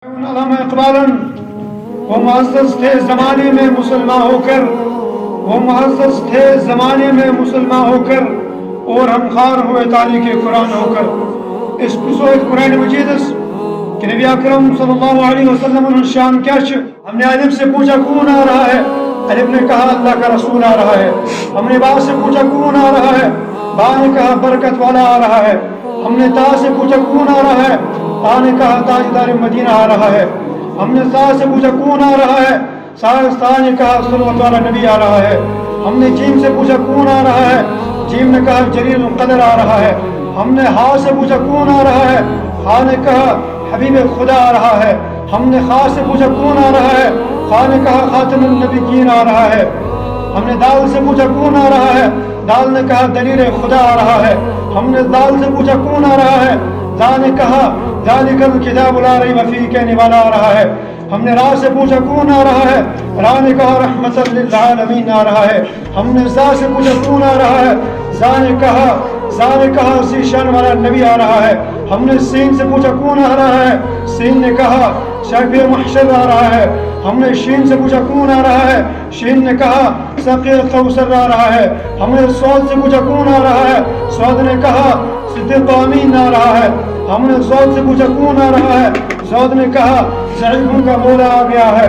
علامہ اقبالن وہ معزز تھے زمانے میں مسلمان ہو کر، وہ معزز تھے زمانے میں مسلمان ہو کر، اور ہم خار ہوئے تاریخ قرآن ہو کر۔ اس بزرگ قرآن مجید کہ نبی اکرم صلی اللہ علیہ وسلم شان کیا ہم نے علم سے پوچھا کون آ رہا ہے، علم نے کہا اللہ کا رسول آ رہا ہے۔ ہم نے با سے پوچھا کون آ رہا ہے، با نے کہا برکت والا آ رہا ہے۔ ہم نے تا سے پوچھا کون آ رہا ہے، تا نے کہا تاجدار مدینہ آ رہا ہے۔ ہم نے سا سے پوچھا کون آ رہا ہے، سا نے کہا صلوات والا نبی آ رہا ہے۔ ہم نے جیم سے پوچھا کون آ رہا ہے، جیم نے کہا جلیل القدر آ رہا ہے۔ ہم نے ہا سے پوچھا کون آ رہا ہے، ہا نے کہا حبیب خدا آ رہا ہے۔ ہم نے خا سے پوچھا کون آ رہا ہے، خا نے کہا خاتم النبیین آ رہا ہے۔ ہم نے دال سے پوچھا کون آ رہا ہے، دال نے کہا دلیل خدا آ رہا ہے۔ ہم نے دال سے پوچھا کون آ رہا ہے، دا نے کہا ذالک الکتاب لا ریب فیہ کہنے والا آ رہا ہے۔ ہم نے را سے پوچھا کون آ رہا ہے، را نے کہا رحمت للعالمین آ رہا ہے۔ ہم نے زا سے پوچھا کون آ رہا ہے، زا نے کہا ذیشان والا نبی آ رہا ہے۔ ہم نے سین سے پوچھا کون آ رہا ہے، سین نے کہا شفیع محشر آ رہا ہے۔ ہم نے شین سے پوچھا کون آ رہا ہے، شین نے کہا سقی کوثر آ رہا ہے۔ ہم نے سعود سے پوچھا کون آ رہا ہے، سعود نے کہا صدیق امین آ رہا ہے۔ ہم نے زود سے پوچھا کون آ رہا ہے، زود نے کہا ضعیفوں کا مولا آ گیا ہے۔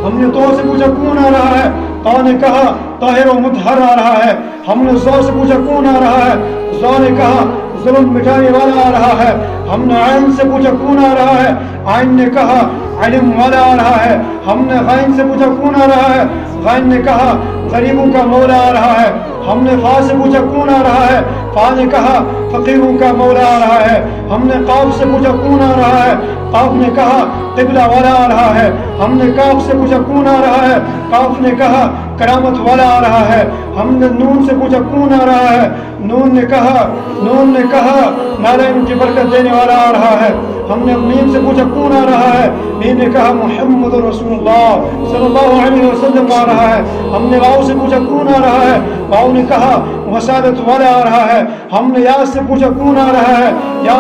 ہم نے تو سے پوچھا کون آ رہا ہے، تو نے کہا طاہر و مطہر آ رہا ہے۔ ہم نے زو سے پوچھا کون آ رہا ہے، زو نے کہا ظلم مٹانے والا آ رہا ہے۔ ہم نے عین سے پوچھا کون آ رہا ہے، عین نے کہا علم والا آ رہا ہے۔ ہم نے غین سے پوچھا کون آ رہا ہے، غین نے کہا غریبوں کا مولا آ رہا ہے۔ ہم نے فا سے پوچھا کون آ رہا ہے، فا نے کہا فقیروں کا مولا آ رہا ہے۔ ہم نے قاف سے پوچھا کون آ رہا ہے، قاف نے کہا قبلہ والا آ رہا ہے۔ ہم نے کاف سے پوچھا کون آ رہا ہے، کاف نے کہا کرامت والا آ رہا ہے۔ ہم نے نون سے پوچھا کون آ رہا ہے، نون نے کہا نالین کی برکت دینے والا آ رہا ہے۔ ہم نے میم سے پوچھا کون آ رہا ہے، میم نے کہا محمد رسول اللہ صلی اللہ علیہ وسلم آ رہا ہے۔ ہم نے واؤ سے پوچھا کون آ رہا ہے، واؤ نے کہا وسادت والا آ رہا ہے۔ ہم نے یا سے پوچھا کون آ رہا ہے، یا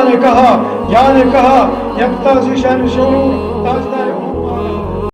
نے کہا یکتا ذی شان شعور تاجدار